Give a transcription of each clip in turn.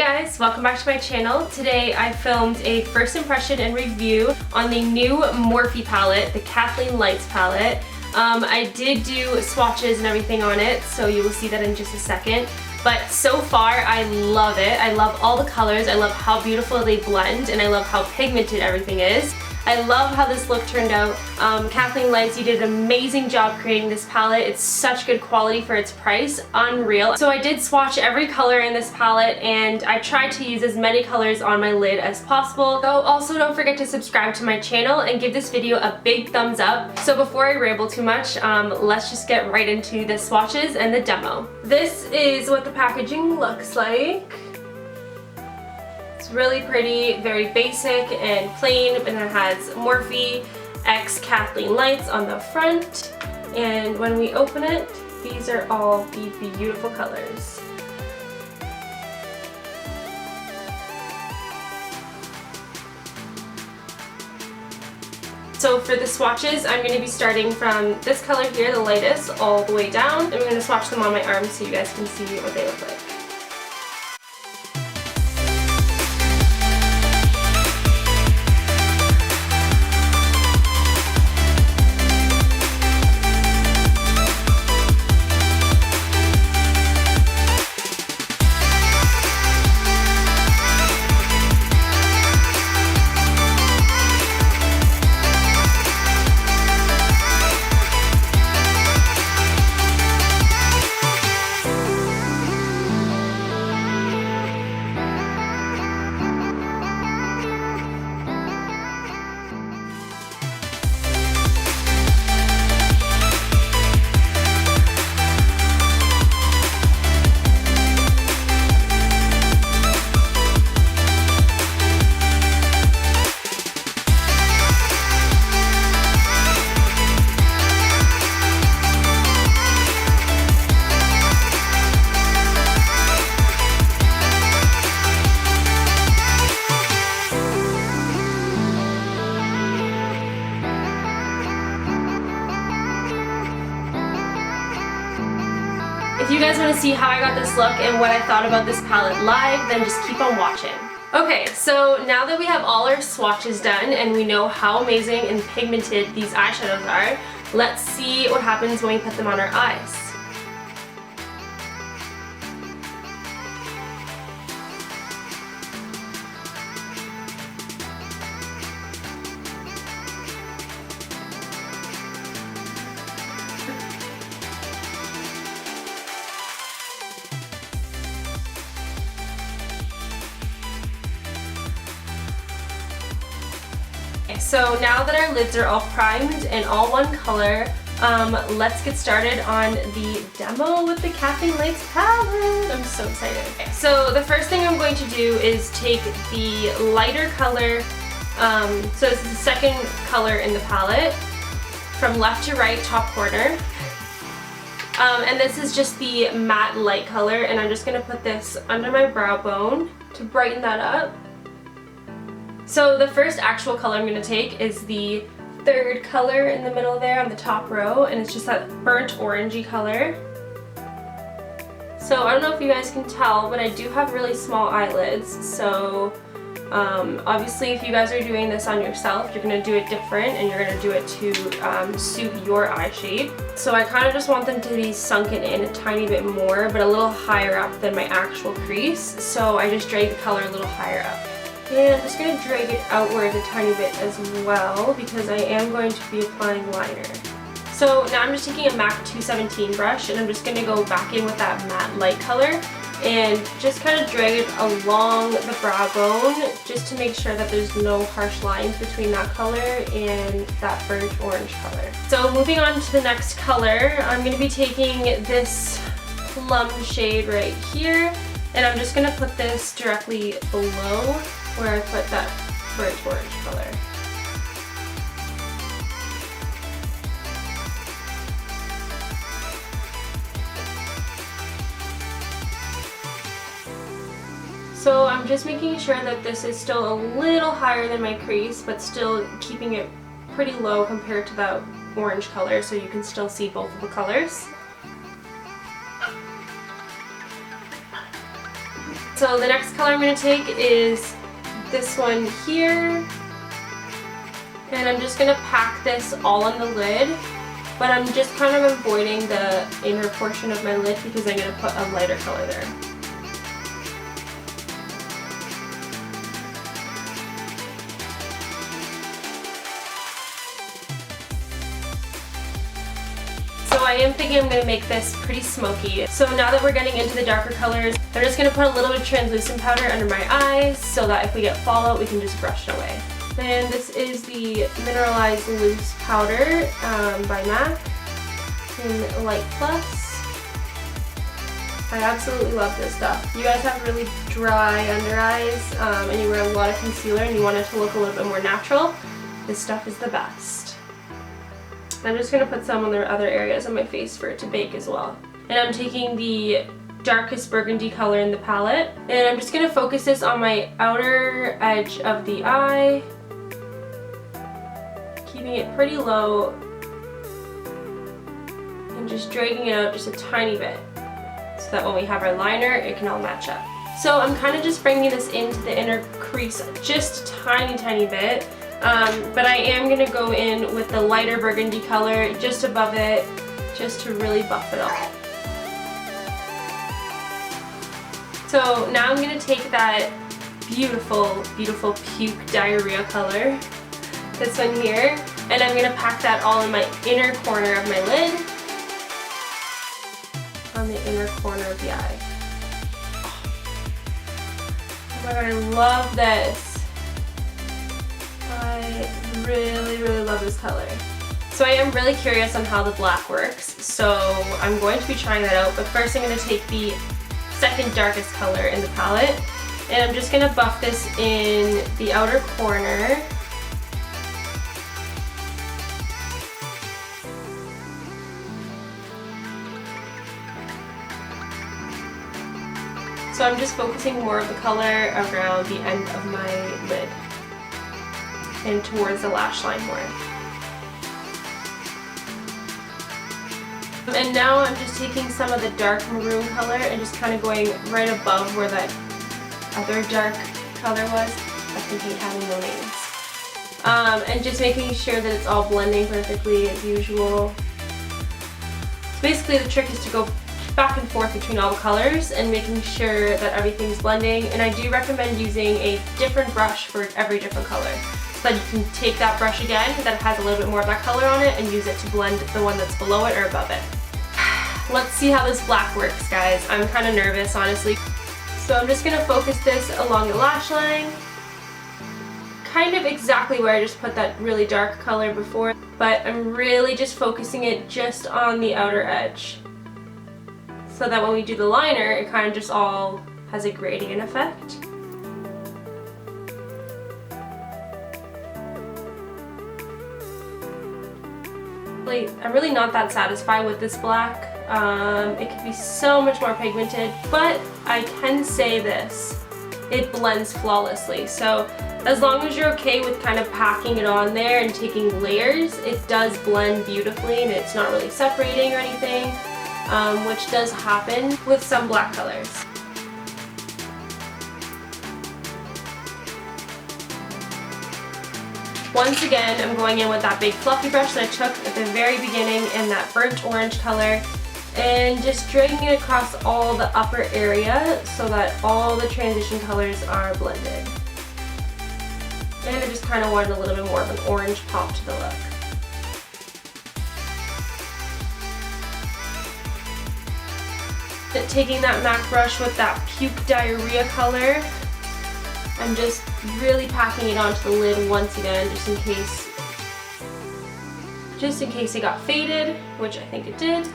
guys, welcome back to my channel. Today I filmed a first impression and review on the new Morphe palette, the KatheenLights palette. I did do swatches and everything on it, so you will see that in just a second. But so far, I love it. I love all the colors, I love how beautiful they blend, and I love how pigmented everything is. I love how this look turned out. KatheenLights, you did an amazing job creating this palette. It's such good quality for its price, unreal. So I did swatch every color in this palette, and I tried to use as many colors on my lid as possible. So also don't forget to subscribe to my channel and give this video a big thumbs up. So before I ramble too much, let's just get right into the swatches and the demo. This is what the packaging looks like. It's really pretty, very basic and plain, and it has Morphe X Kathleen lights on the front. And when we open it, these are all the beautiful colors. So for the swatches, I'm going to be starting from this color here, the lightest, all the way down. And I'm going to swatch them on my arm so you guys can see what they look like. If you guys want to see how I got this look and what I thought about this palette live, then just keep on watching. Okay, so now that we have all our swatches done and we know how amazing and pigmented these eyeshadows are, let's see what happens when we put them on our eyes. So now that our lids are all primed and all one color, let's get started on the demo with the KatheenLights palette. I'm so excited. Okay, so the first thing I'm going to do is take the lighter color, so this is the second color in the palette, from left to right, top corner. And this is just the matte light color, and I'm just going to put this under my brow bone to brighten that up. So the first actual color I'm going to take is the third color in the middle there on the top row, and it's just that burnt orangey color. So I don't know if you guys can tell, but I do have really small eyelids, so obviously if you guys are doing this on yourself, you're going to do it different and you're going to do it to suit your eye shape. So I kind of just want them to be sunken in a tiny bit more, but a little higher up than my actual crease, so I just drag the color a little higher up. And I'm just going to drag it outward a tiny bit as well because I am going to be applying liner. So now I'm just taking a MAC 217 brush and I'm just going to go back in with that matte light color and just kind of drag it along the brow bone just to make sure that there's no harsh lines between that color and that burnt orange color. So moving on to the next color, I'm going to be taking this plum shade right here, and I'm just going to put this directly below where I put that burnt orange color. So I'm just making sure that this is still a little higher than my crease, but still keeping it pretty low compared to that orange color, so you can still see both of the colors. So the next color I'm going to take is this one here. And I'm just going to pack this all on the lid. But I'm just kind of avoiding the inner portion of my lid because I'm going to put a lighter color there. So I am thinking I'm going to make this pretty smoky. So now that we're getting into the darker colors, I'm just going to put a little bit of translucent powder under my eyes so that if we get fallout, we can just brush it away. Then this is the Mineralized Loose Powder by MAC in Light Plus. I absolutely love this stuff. You guys have really dry under eyes and you wear a lot of concealer and you want it to look a little bit more natural. This stuff is the best. I'm just going to put some on the other areas of my face for it to bake as well. And I'm taking the darkest burgundy color in the palette. And I'm just going to focus this on my outer edge of the eye. Keeping it pretty low. And just dragging it out just a tiny bit. So that when we have our liner, it can all match up. So I'm kind of just bringing this into the inner crease just a tiny bit. But I am going to go in with the lighter burgundy color just above it, just to really buff it up. So now I'm going to take that beautiful, beautiful puke diarrhea color, this one here, and I'm going to pack that all in my inner corner of my lid, on the inner corner of the eye. Oh my god, I love this. I really love this color. So I am really curious on how the black works, so I'm going to be trying that out, but first I'm going to take the second darkest color in the palette, and I'm just going to buff this in the outer corner. So I'm just focusing more of the color around the end of my lid and towards the lash line more. And now I'm just taking some of the dark maroon color and just kind of going right above where that other dark color was. I think hate having no names. And just making sure that it's all blending perfectly as usual. So basically the trick is to go back and forth between all the colors and making sure that everything's blending. And I do recommend using a different brush for every different color. So that you can take that brush again that has a little bit more of that color on it and use it to blend the one that's below it or above it. Let's see how this black works, guys. I'm kind of nervous, honestly. So I'm just going to focus this along the lash line. Kind of exactly where I just put that really dark color before, but I'm really just focusing it just on the outer edge. So that when we do the liner, it kind of just all has a gradient effect. I'm really not that satisfied with this black. It could be so much more pigmented, but I can say this, it blends flawlessly. So as long as you're okay with kind of packing it on there and taking layers, it does blend beautifully and it's not really separating or anything, which does happen with some black colors. Once again, I'm going in with that big fluffy brush that I took at the very beginning in that burnt orange color and just dragging it across all the upper area so that all the transition colors are blended. And I just kind of wanted a little bit more of an orange pop to the look. Taking that MAC brush with that puke diarrhea color, I'm just really packing it onto the lid once again, just in case it got faded, which I think it did.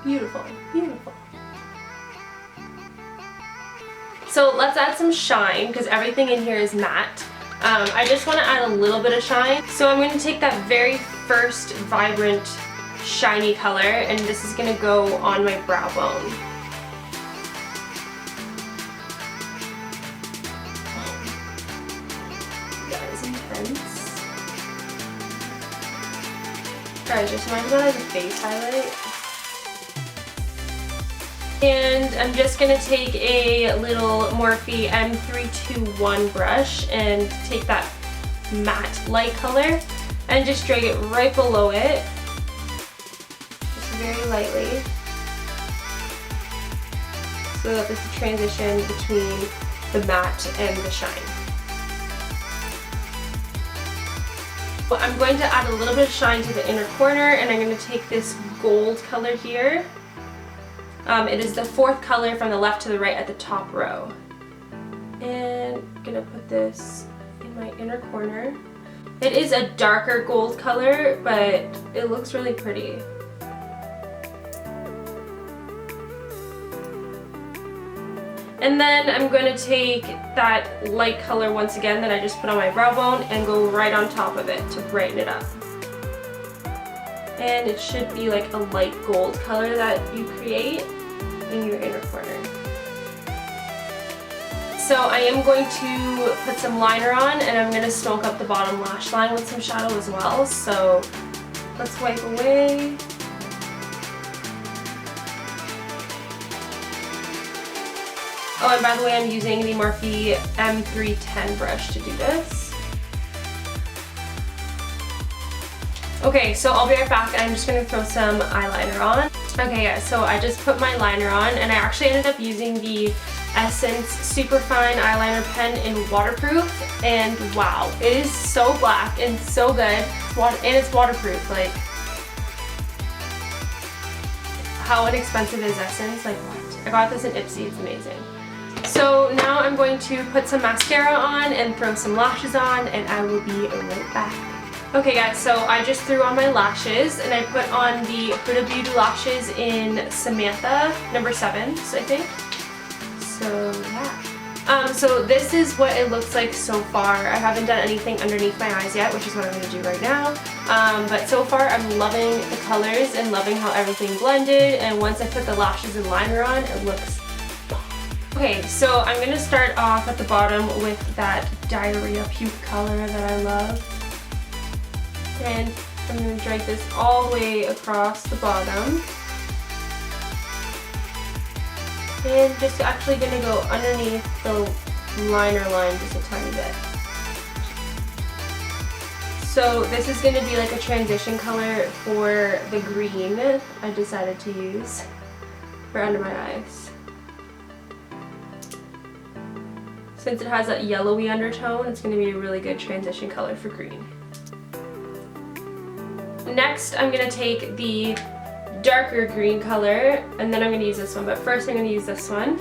Beautiful, beautiful. So let's add some shine because everything in here is matte. I just want to add a little bit of shine. So I'm going to take that very first vibrant shiny color and this is going to go on my brow bone. That is intense. Guys, just imagine that as a face highlight. And I'm just going to take a little Morphe M321 brush and take that matte light color and just drag it right below it, just very lightly, so that there's a transition between the matte and the shine. Well, I'm going to add a little bit of shine to the inner corner, and I'm going to take this gold color here. It is the fourth color from the left to the right at the top row. And I'm going to put this in my inner corner. It is a darker gold color, but it looks really pretty. And then I'm going to take that light color once again that I just put on my brow bone and go right on top of it to brighten it up. And it should be like a light gold color that you create in your inner corner. So I am going to put some liner on, and I'm going to smoke up the bottom lash line with some shadow as well. So let's wipe away. Oh, and by the way, I'm using the Morphe M310 brush to do this. Okay, so I'll be right back, and I'm just going to throw some eyeliner on. Okay, yeah, so I just put my liner on, and I actually ended up using the Essence Superfine eyeliner pen in waterproof, and wow, it is so black and so good, and it's waterproof. Like, how inexpensive is Essence? Like, what? I got this in Ipsy, it's amazing. So now I'm going to put some mascara on and throw some lashes on, and I will be right back. Okay guys, so I just threw on my lashes, and I put on the Huda Beauty lashes in Samantha, number 7, I think. So yeah. So this is what it looks like so far. I haven't done anything underneath my eyes yet, which is what I'm going to do right now. But so far I'm loving the colors and loving how everything blended, and once I put the lashes and liner on, it looks bomb. Okay, so I'm going to start off at the bottom with that diarrhea puke color that I love. And I'm going to drag this all the way across the bottom. And just actually going to go underneath the liner line just a tiny bit. So this is going to be like a transition color for the green I decided to use for under my eyes. Since it has that yellowy undertone, it's going to be a really good transition color for green. Next, I'm going to take the darker green color, and then I'm going to use this one, but first I'm going to use this one.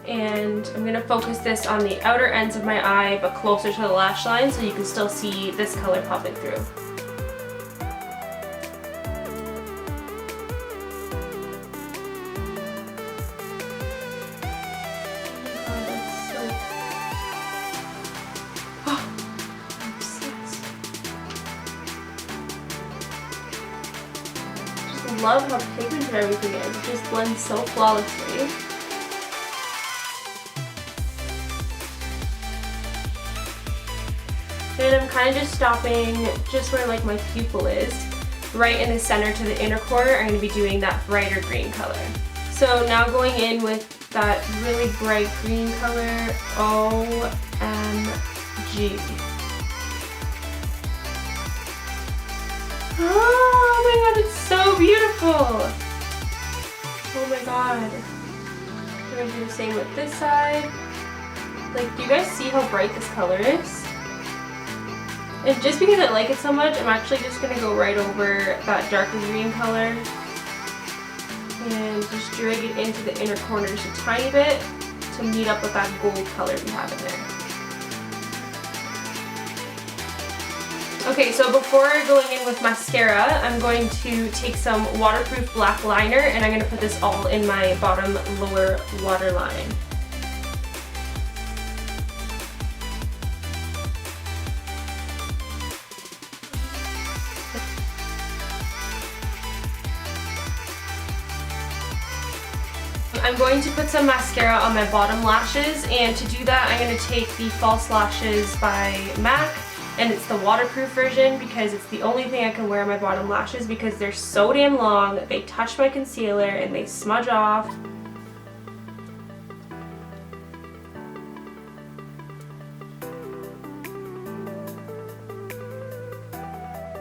And I'm going to focus this on the outer ends of my eye, but closer to the lash line, so you can still see this color popping through. Love how pigmented everything is. It just blends so flawlessly. And I'm kind of just stopping just where like my pupil is. Right in the center to the inner corner, I'm going to be doing that brighter green color. So now going in with that really bright green color, OMG. Oh my god, it's so beautiful! Oh my god. I'm going to do the same with this side. Like, do you guys see how bright this color is? And just because I like it so much, I'm actually just going to go right over that darker green color and just drag it into the inner corner just a tiny bit to meet up with that gold color we have in there. Okay, so before going in with mascara, I'm going to take some waterproof black liner, and I'm going to put this all in my bottom lower waterline. I'm going to put some mascara on my bottom lashes, and to do that I'm going to take the False Lashes by MAC, and it's the waterproof version because it's the only thing I can wear on my bottom lashes because they're so damn long, they touch my concealer and they smudge off.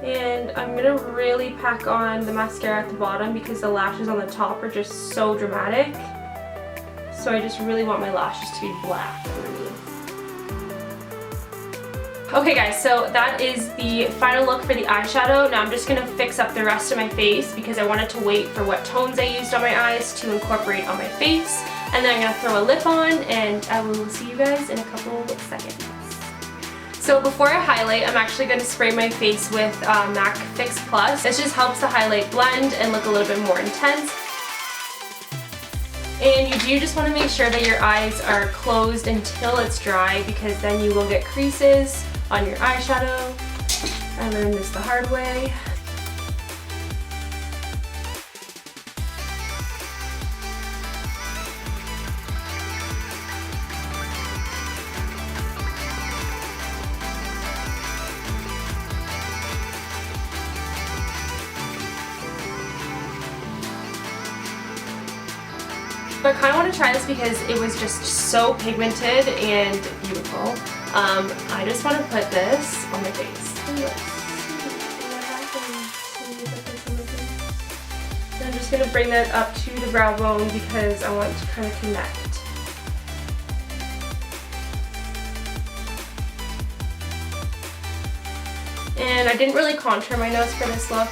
And I'm gonna really pack on the mascara at the bottom because the lashes on the top are just so dramatic. So I just really want my lashes to be black underneath. Okay guys, so that is the final look for the eyeshadow. Now I'm just gonna fix up the rest of my face because I wanted to wait for what tones I used on my eyes to incorporate on my face. And then I'm gonna throw a lip on and I will see you guys in a couple of seconds. So before I highlight, I'm actually going to spray my face with MAC Fix Plus. This just helps the highlight blend and look a little bit more intense. And you do just want to make sure that your eyes are closed until it's dry because then you will get creases on your eyeshadow. I learned this the hard way. I kind of want to try this because it was just so pigmented and beautiful. I just want to put this on my face. Let's see what happens. I'm just going to bring that up to the brow bone because I want to kind of connect. And I didn't really contour my nose for this look.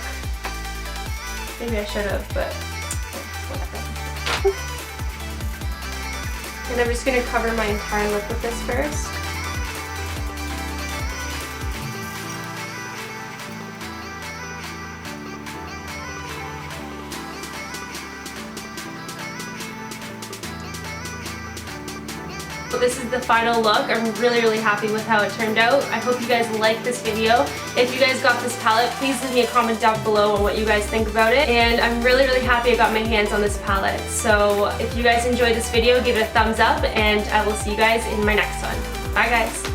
Maybe I should have, but whatever. And I'm just going to cover my entire lip with this first. So this is the final look. I'm really happy with how it turned out. I hope you guys liked this video. If you guys got this palette, please leave me a comment down below on what you guys think about it. And I'm really happy I got my hands on this palette. So if you guys enjoyed this video, give it a thumbs up and I will see you guys in my next one. Bye guys!